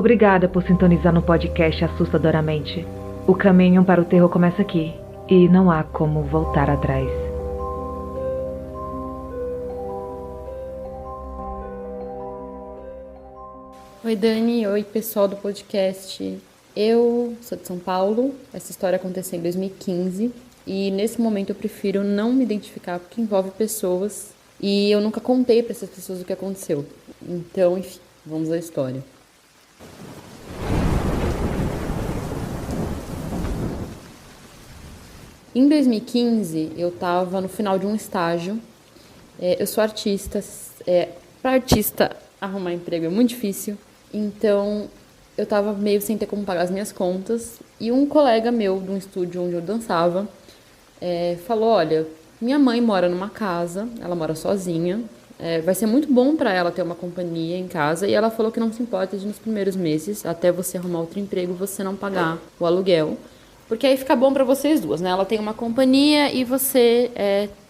Obrigada por sintonizar no podcast Assustadoramente. O caminho para o terror começa aqui, e não há como voltar atrás. Oi Dani, oi pessoal do podcast. Eu sou de São Paulo, essa história aconteceu em 2015 e nesse momento eu prefiro não me identificar porque envolve pessoas e eu nunca contei para essas pessoas o que aconteceu. Então, enfim, vamos à história. Em 2015, eu estava no final de um estágio. Eu sou artista. Para artista, arrumar emprego é muito difícil. Então, eu estava meio sem ter como pagar as minhas contas. E um colega meu, de um estúdio onde eu dançava, falou, olha, minha mãe mora numa casa, ela mora sozinha. Vai ser muito bom para ela ter uma companhia em casa. E ela falou que não se importa de nos primeiros meses, até você arrumar outro emprego, você não pagar o aluguel. Porque aí fica bom para vocês duas, né? Ela tem uma companhia e você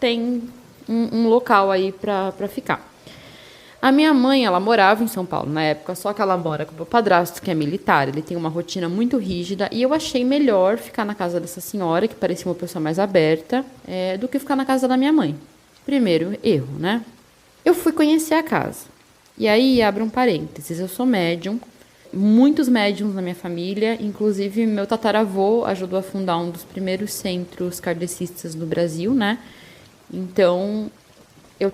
tem um local aí para ficar. A minha mãe, ela morava em São Paulo na época, só que ela mora com o meu padrasto, que é militar. Ele tem uma rotina muito rígida e eu achei melhor ficar na casa dessa senhora, que parecia uma pessoa mais aberta, do que ficar na casa da minha mãe. Primeiro erro, né? Eu fui conhecer a casa. E aí, abre um parênteses, eu sou médium. Muitos médiums na minha família, inclusive meu tataravô ajudou a fundar um dos primeiros centros kardecistas no Brasil, né? Então, eu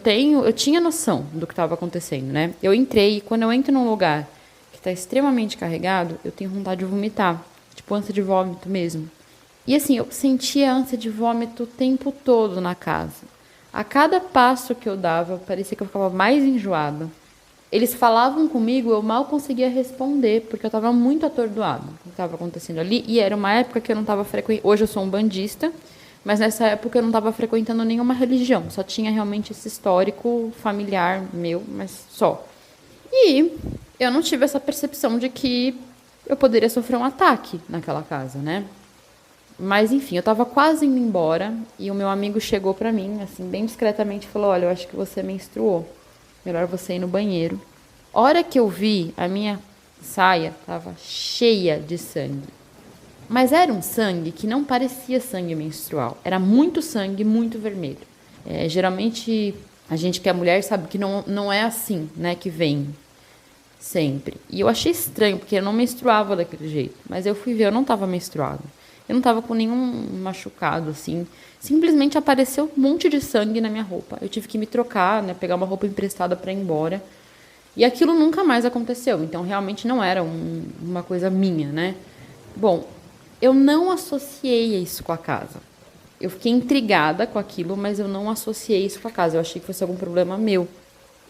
tinha noção do que estava acontecendo, né? Eu entrei e quando eu entro num lugar que está extremamente carregado, eu tenho vontade de vomitar, tipo ânsia de vômito mesmo. E assim, eu sentia ânsia de vômito o tempo todo na casa. A cada passo que eu dava, parecia que eu ficava mais enjoada. Eles falavam comigo, eu mal conseguia responder, porque eu estava muito atordoada com o que estava acontecendo ali. E era uma época que eu não estava frequentando. Hoje eu sou um bandista, mas nessa época eu não estava frequentando nenhuma religião. Só tinha realmente esse histórico familiar meu, mas só. E eu não tive essa percepção de que eu poderia sofrer um ataque naquela casa, né? Mas enfim, eu estava quase indo embora e o meu amigo chegou para mim, assim, bem discretamente, e falou: olha, eu acho que você menstruou. Melhor você ir no banheiro. A hora que eu vi, a minha saia estava cheia de sangue. Mas era um sangue que não parecia sangue menstrual. Era muito sangue, muito vermelho. Geralmente, a gente que é mulher sabe que não é assim, né, que vem sempre. E eu achei estranho, porque eu não menstruava daquele jeito. Mas eu fui ver, eu não estava menstruada. Eu não estava com nenhum machucado, assim. Simplesmente apareceu um monte de sangue na minha roupa. Eu tive que me trocar, né, pegar uma roupa emprestada para ir embora. E aquilo nunca mais aconteceu. Então, realmente não era uma coisa minha, né? Bom, eu não associei isso com a casa. Eu fiquei intrigada com aquilo, mas eu não associei isso com a casa. Eu achei que fosse algum problema meu.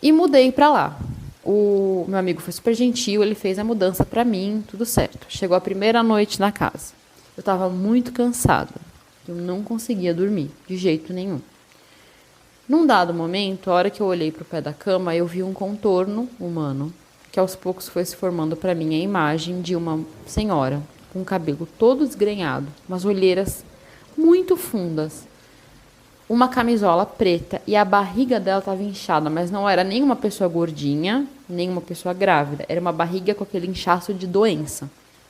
E mudei para lá. O meu amigo foi super gentil, ele fez a mudança para mim, tudo certo. Chegou a primeira noite na casa. Eu estava muito cansada. Eu não conseguia dormir, de jeito nenhum. Num dado momento, a hora que eu olhei para o pé da cama, eu vi um contorno humano, que aos poucos foi se formando para mim a imagem de uma senhora, com o cabelo todo desgrenhado, umas olheiras muito fundas, uma camisola preta e a barriga dela estava inchada, mas não era nem uma pessoa gordinha, nem uma pessoa grávida, era uma barriga com aquele inchaço de doença.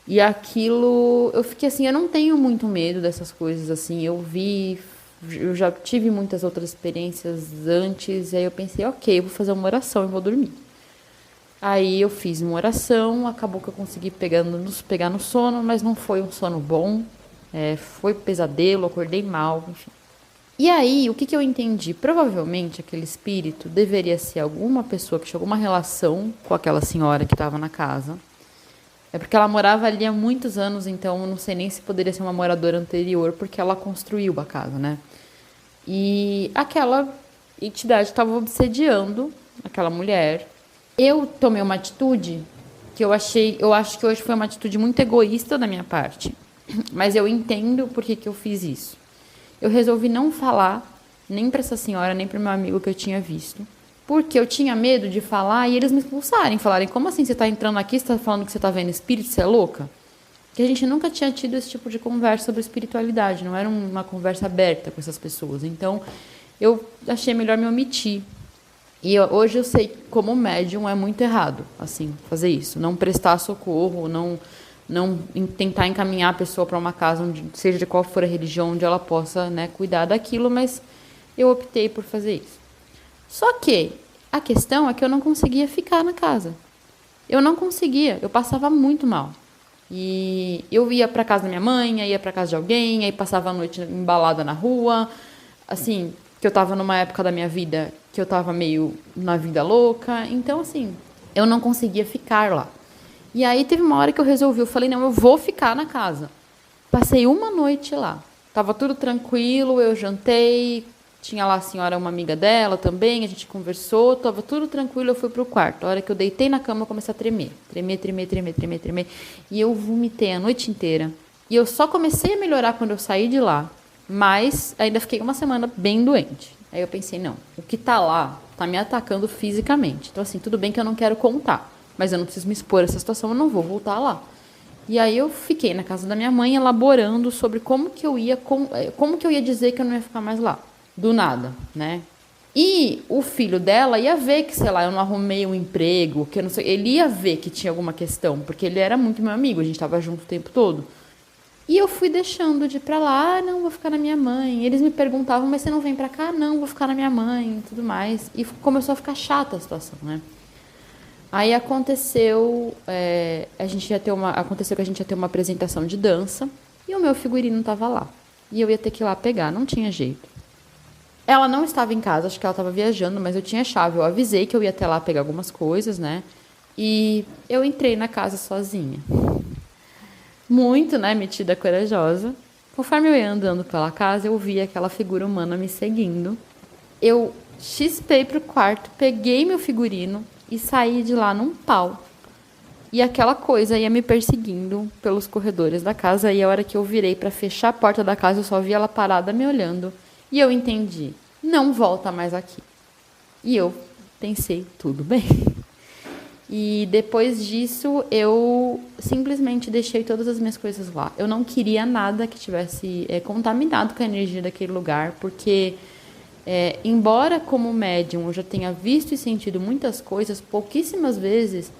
E aquilo, eu fiquei assim, eu não tenho muito medo dessas coisas, assim, eu já tive muitas outras experiências antes, e aí eu pensei, ok, eu vou fazer uma oração e vou dormir. Aí eu fiz uma oração, acabou que eu consegui pegar no sono, mas não foi um sono bom, foi pesadelo, acordei mal, enfim. E aí, o que eu entendi? Provavelmente aquele espírito deveria ser alguma pessoa que tinha alguma relação com aquela senhora que estava na casa. É porque ela morava ali há muitos anos, então eu não sei nem se poderia ser uma moradora anterior, porque ela construiu a casa, né? E aquela entidade estava obsediando aquela mulher. Eu tomei uma atitude que eu acho que hoje foi uma atitude muito egoísta da minha parte, mas eu entendo por que eu fiz isso. Eu resolvi não falar nem para essa senhora, nem para o meu amigo que eu tinha visto. Porque eu tinha medo de falar e eles me expulsarem. Falarem, como assim você está entrando aqui, você está falando que você está vendo espírito, você é louca? Que a gente nunca tinha tido esse tipo de conversa sobre espiritualidade. Não era uma conversa aberta com essas pessoas. Então, eu achei melhor me omitir. E hoje eu sei que como médium é muito errado, assim, fazer isso. Não prestar socorro, não tentar encaminhar a pessoa para uma casa, onde, seja de qual for a religião, onde ela possa, né, cuidar daquilo, mas eu optei por fazer isso. Só que a questão é que eu não conseguia ficar na casa. Eu não conseguia, eu passava muito mal. E eu ia para casa da minha mãe, ia para casa de alguém, aí passava a noite embalada na rua, assim, que eu estava numa época da minha vida que eu estava meio na vida louca, então assim, eu não conseguia ficar lá. E aí teve uma hora que eu falei, não, eu vou ficar na casa. Passei uma noite lá, tava tudo tranquilo, eu jantei, tinha lá a senhora, uma amiga dela também, a gente conversou, tava tudo tranquilo, eu fui pro quarto. A hora que eu deitei na cama, eu comecei a tremer. Tremer. E eu vomitei a noite inteira. E eu só comecei a melhorar quando eu saí de lá. Mas ainda fiquei uma semana bem doente. Aí eu pensei, não, o que tá lá tá me atacando fisicamente. Então assim, tudo bem que eu não quero contar, mas eu não preciso me expor a essa situação, eu não vou voltar lá. E aí eu fiquei na casa da minha mãe elaborando sobre como que eu ia dizer que eu não ia ficar mais lá. Do nada, né? E o filho dela ia ver que, sei lá, eu não arrumei um emprego, que eu não sei, ele ia ver que tinha alguma questão, porque ele era muito meu amigo, a gente estava junto o tempo todo. E eu fui deixando de ir pra lá, não, vou ficar na minha mãe. Eles me perguntavam, mas você não vem pra cá? Não, vou ficar na minha mãe e tudo mais. E começou a ficar chata a situação, né? Aí aconteceu, aconteceu que a gente ia ter uma apresentação de dança e o meu figurino estava lá. E eu ia ter que ir lá pegar, não tinha jeito. Ela não estava em casa, acho que ela estava viajando, mas eu tinha chave. Eu avisei que eu ia até lá pegar algumas coisas, né? E eu entrei na casa sozinha. Muito, né, metida corajosa. Conforme eu ia andando pela casa, eu vi aquela figura humana me seguindo. Eu chispei pro quarto, peguei meu figurino e saí de lá num pau. E aquela coisa ia me perseguindo pelos corredores da casa. E a hora que eu virei para fechar a porta da casa, eu só vi ela parada me olhando. E eu entendi, não volta mais aqui. E eu pensei, tudo bem. E depois disso, eu simplesmente deixei todas as minhas coisas lá. Eu não queria nada que tivesse contaminado com a energia daquele lugar, porque, embora como médium eu já tenha visto e sentido muitas coisas, pouquíssimas vezes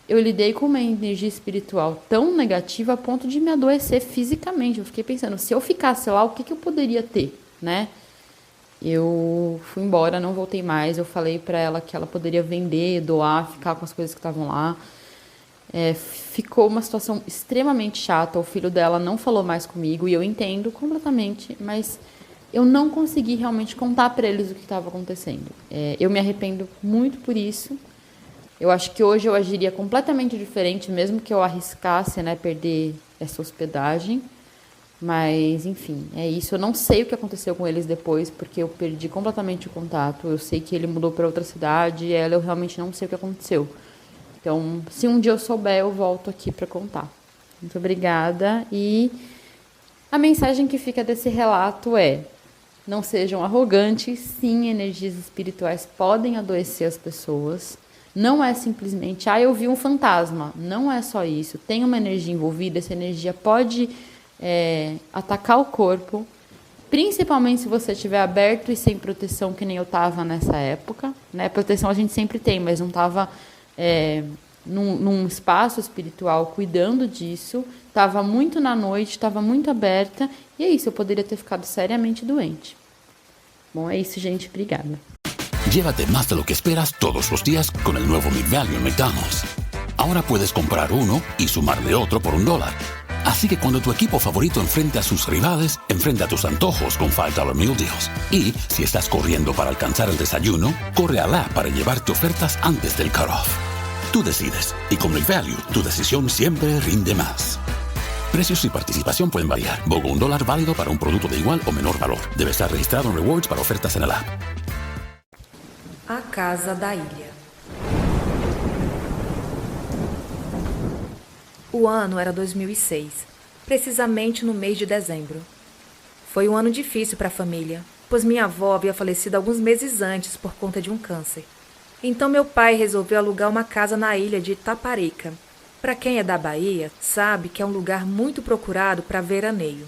eu lidei com uma energia espiritual tão negativa a ponto de me adoecer fisicamente. Eu fiquei pensando, se eu ficasse lá, o que eu poderia ter, né? Eu fui embora, não voltei mais. Eu falei para ela que ela poderia vender, doar, ficar com as coisas que estavam lá. Ficou uma situação extremamente chata. O filho dela não falou mais comigo e eu entendo completamente, mas eu não consegui realmente contar para eles o que estava acontecendo. Eu me arrependo muito por isso. Eu acho que hoje eu agiria completamente diferente, mesmo que eu arriscasse, né, perder essa hospedagem. Mas, enfim, é isso. Eu não sei o que aconteceu com eles depois, porque eu perdi completamente o contato. Eu sei que ele mudou para outra cidade e ela eu realmente não sei o que aconteceu. Então, se um dia eu souber, eu volto aqui para contar. Muito obrigada. E a mensagem que fica desse relato é: não sejam arrogantes. Sim, energias espirituais podem adoecer as pessoas. Não é simplesmente, eu vi um fantasma. Não é só isso. Tem uma energia envolvida. Essa energia pode atacar o corpo, principalmente se você estiver aberto e sem proteção, que nem eu estava nessa época, né? Proteção a gente sempre tem, mas não estava num espaço espiritual cuidando disso, estava muito na noite, estava muito aberta, e é isso, eu poderia ter ficado seriamente doente. Bom, é isso, gente, obrigada. Llévate más de lo que esperas todos los días con el nuevo McValue en McDonald's. Ahora puedes comprar uno y sumarle otro por $1. Así que cuando tu equipo favorito enfrente a sus rivales, enfrenta tus antojos con $5 Meal Deals. Y si estás corriendo para alcanzar el desayuno, corre a la para llevarte ofertas antes del cutoff. Tú decides, y con McValue, tu decisión siempre rinde más. Precios y participación pueden variar. BOGO $1 válido para un producto de igual o menor valor. Debe estar registrado en Rewards para ofertas en el app. A Casa da Ilha. O ano era 2006, precisamente no mês de dezembro. Foi um ano difícil para a família, pois minha avó havia falecido alguns meses antes por conta de um câncer. Então meu pai resolveu alugar uma casa na ilha de Itaparica. Para quem é da Bahia, sabe que é um lugar muito procurado para veraneio.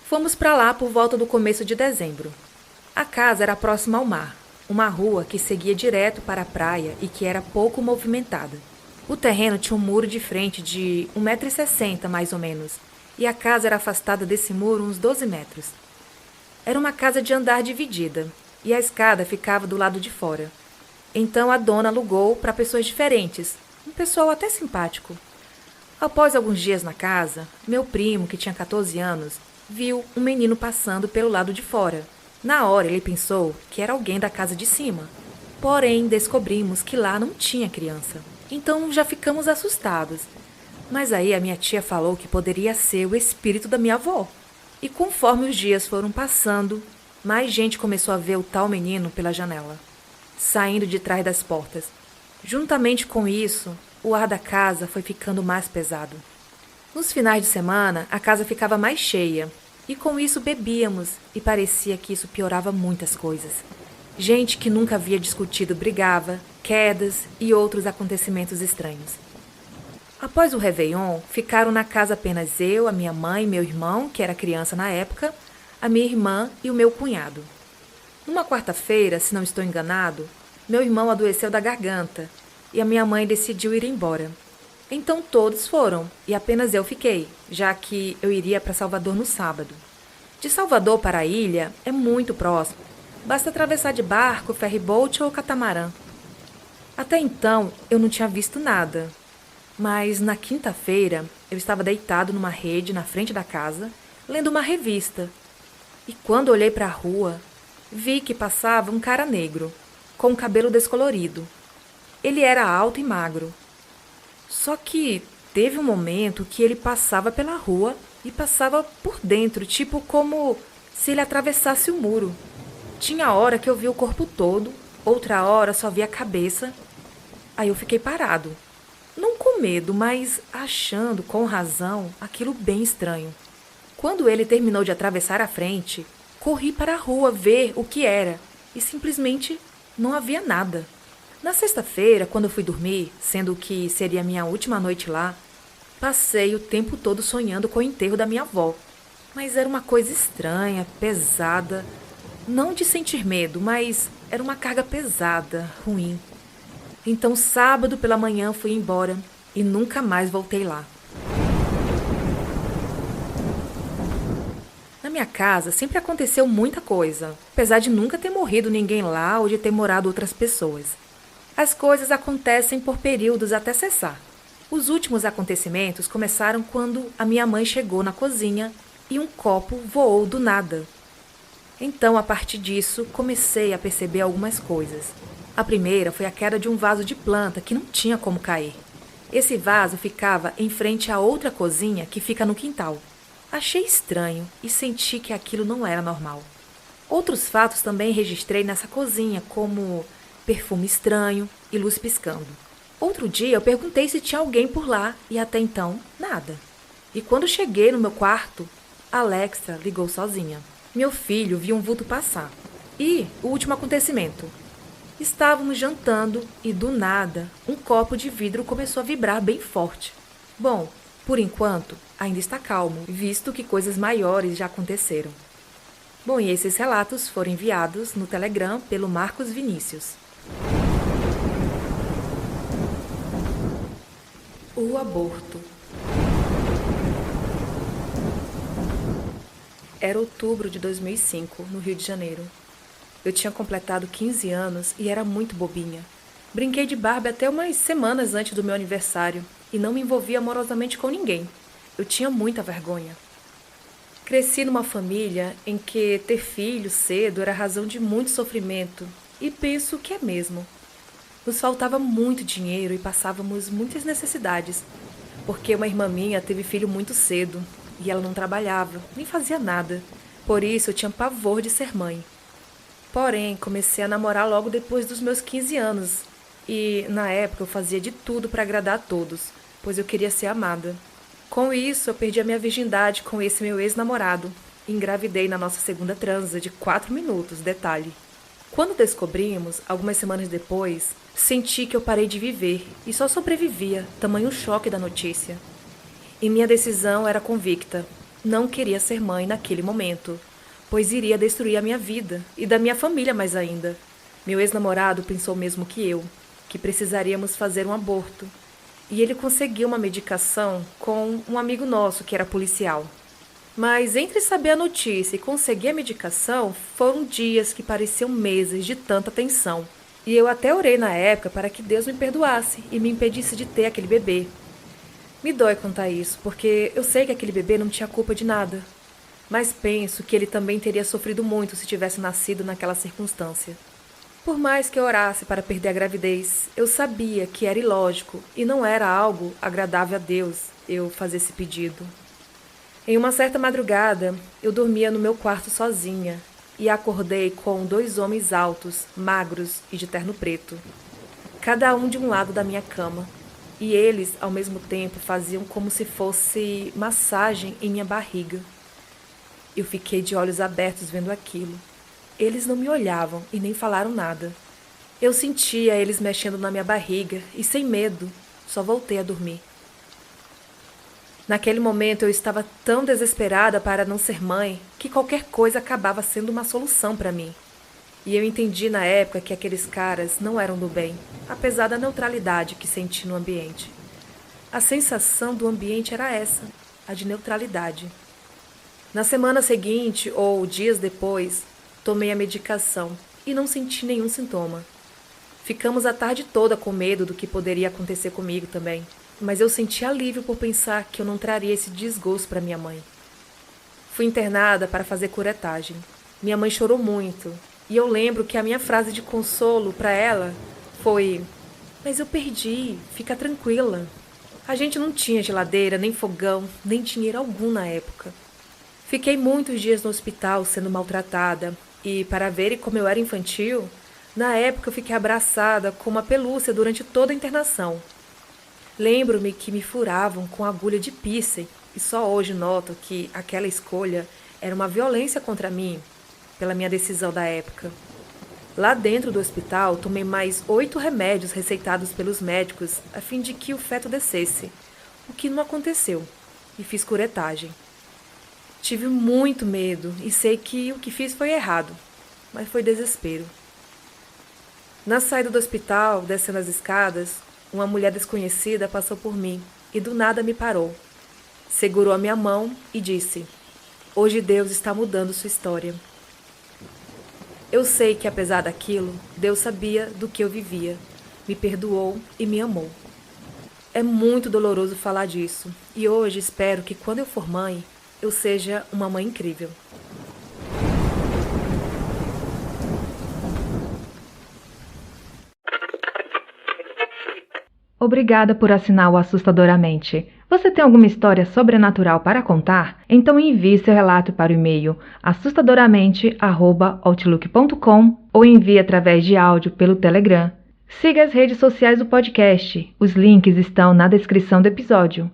Fomos para lá por volta do começo de dezembro. A casa era próxima ao mar. uma rua que seguia direto para a praia e que era pouco movimentada. O terreno tinha um muro de frente de 1,60 m mais ou menos, e a casa era afastada desse muro uns 12 metros. Era uma casa de andar dividida, e a escada ficava do lado de fora. Então a dona alugou para pessoas diferentes, um pessoal até simpático. Após alguns dias na casa, meu primo, que tinha 14 anos, viu um menino passando pelo lado de fora. Na hora ele pensou que era alguém da casa de cima. Porém, descobrimos que lá não tinha criança. Então já ficamos assustados. Mas aí a minha tia falou que poderia ser o espírito da minha avó. E conforme os dias foram passando, mais gente começou a ver o tal menino pela janela, saindo de trás das portas. Juntamente com isso, o ar da casa foi ficando mais pesado. Nos finais de semana, a casa ficava mais cheia, e com isso bebíamos, e parecia que isso piorava muitas coisas. Gente que nunca havia discutido brigava, quedas e outros acontecimentos estranhos. Após o Réveillon, ficaram na casa apenas eu, a minha mãe, meu irmão, que era criança na época, a minha irmã e o meu cunhado. Numa quarta-feira, se não estou enganado, meu irmão adoeceu da garganta e a minha mãe decidiu ir embora. Então todos foram e apenas eu fiquei, já que eu iria para Salvador no sábado. De Salvador para a ilha é muito próximo, basta atravessar de barco, ferryboat ou catamarã. Até então eu não tinha visto nada, mas na quinta-feira eu estava deitado numa rede na frente da casa, lendo uma revista. E quando olhei para a rua, vi que passava um cara negro, com o cabelo descolorido. Ele era alto e magro. Só que teve um momento que ele passava pela rua e passava por dentro, tipo como se ele atravessasse o muro. Tinha hora que eu vi o corpo todo, outra hora só vi a cabeça. Aí eu fiquei parado. Não com medo, mas achando, com razão, aquilo bem estranho. Quando ele terminou de atravessar a frente, corri para a rua ver o que era e simplesmente não havia nada. Na sexta-feira, quando eu fui dormir, sendo que seria a minha última noite lá, passei o tempo todo sonhando com o enterro da minha avó. Mas era uma coisa estranha, pesada. Não de sentir medo, mas era uma carga pesada, ruim. Então, sábado pela manhã fui embora e nunca mais voltei lá. Na minha casa sempre aconteceu muita coisa, apesar de nunca ter morrido ninguém lá ou de ter morado outras pessoas. As coisas acontecem por períodos até cessar. Os últimos acontecimentos começaram quando a minha mãe chegou na cozinha e um copo voou do nada. Então, a partir disso, comecei a perceber algumas coisas. A primeira foi a queda de um vaso de planta que não tinha como cair. Esse vaso ficava em frente a outra cozinha que fica no quintal. Achei estranho e senti que aquilo não era normal. Outros fatos também registrei nessa cozinha, como perfume estranho e luz piscando. Outro dia eu perguntei se tinha alguém por lá e até então, nada. E quando cheguei no meu quarto, Alexa ligou sozinha. Meu filho viu um vulto passar. E o último acontecimento. Estávamos jantando e, do nada, um copo de vidro começou a vibrar bem forte. Bom, por enquanto, ainda está calmo, visto que coisas maiores já aconteceram. Bom, e esses relatos foram enviados no Telegram pelo Marcos Vinícius. O aborto. Era outubro de 2005, no Rio de Janeiro. Eu tinha completado 15 anos e era muito bobinha. Brinquei de Barbie até umas semanas antes do meu aniversário e não me envolvia amorosamente com ninguém. Eu tinha muita vergonha. Cresci numa família em que ter filho cedo era razão de muito sofrimento e penso que é mesmo. Nos faltava muito dinheiro e passávamos muitas necessidades, porque uma irmã minha teve filho muito cedo e ela não trabalhava, nem fazia nada. Por isso eu tinha pavor de ser mãe. Porém, comecei a namorar logo depois dos meus 15 anos e, na época, eu fazia de tudo para agradar a todos, pois eu queria ser amada. Com isso, eu perdi a minha virgindade com esse meu ex-namorado e engravidei na nossa segunda transa de 4 minutos, detalhe. Quando descobrimos, algumas semanas depois, senti que eu parei de viver e só sobrevivia, tamanho choque da notícia. E minha decisão era convicta. Não queria ser mãe naquele momento, pois iria destruir a minha vida e da minha família mais ainda. Meu ex-namorado pensou o mesmo que eu, que precisaríamos fazer um aborto. E ele conseguiu uma medicação com um amigo nosso que era policial. Mas entre saber a notícia e conseguir a medicação, foram dias que pareciam meses de tanta tensão. E eu até orei na época para que Deus me perdoasse e me impedisse de ter aquele bebê. Me dói contar isso, porque eu sei que aquele bebê não tinha culpa de nada. Mas penso que ele também teria sofrido muito se tivesse nascido naquela circunstância. Por mais que eu orasse para perder a gravidez, eu sabia que era ilógico e não era algo agradável a Deus eu fazer esse pedido. Em uma certa madrugada, eu dormia no meu quarto sozinha e acordei com 2 homens altos, magros e de terno preto, cada um de um lado da minha cama. E eles, ao mesmo tempo, faziam como se fosse massagem em minha barriga. Eu fiquei de olhos abertos vendo aquilo. Eles não me olhavam e nem falaram nada. Eu sentia eles mexendo na minha barriga e, sem medo, só voltei a dormir. Naquele momento eu estava tão desesperada para não ser mãe que qualquer coisa acabava sendo uma solução para mim. E eu entendi na época que aqueles caras não eram do bem, apesar da neutralidade que senti no ambiente. A sensação do ambiente era essa, a de neutralidade. Na semana seguinte, ou dias depois, tomei a medicação e não senti nenhum sintoma. Ficamos a tarde toda com medo do que poderia acontecer comigo também, mas eu senti alívio por pensar que eu não traria esse desgosto para minha mãe. Fui internada para fazer curetagem. Minha mãe chorou muito, e eu lembro que a minha frase de consolo para ela foi: "Mas eu perdi, fica tranquila." A gente não tinha geladeira, nem fogão, nem dinheiro algum na época. Fiquei muitos dias no hospital sendo maltratada, e para verem como eu era infantil, na época eu fiquei abraçada com uma pelúcia durante toda a internação. Lembro-me que me furavam com agulha de pícel, e só hoje noto que aquela escolha era uma violência contra mim, pela minha decisão da época. Lá dentro do hospital, tomei mais 8 remédios receitados pelos médicos a fim de que o feto descesse, o que não aconteceu, e fiz curetagem. Tive muito medo e sei que o que fiz foi errado, mas foi desespero. Na saída do hospital, descendo as escadas, uma mulher desconhecida passou por mim e do nada me parou. Segurou a minha mão e disse: "Hoje Deus está mudando sua história." Eu sei que, apesar daquilo, Deus sabia do que eu vivia, me perdoou e me amou. É muito doloroso falar disso, e hoje espero que, quando eu for mãe, eu seja uma mãe incrível. Obrigada por assinar o Assustadoramente. Você tem alguma história sobrenatural para contar? Então envie seu relato para o e-mail assustadoramente@outlook.com ou envie através de áudio pelo Telegram. Siga as redes sociais do podcast. Os links estão na descrição do episódio.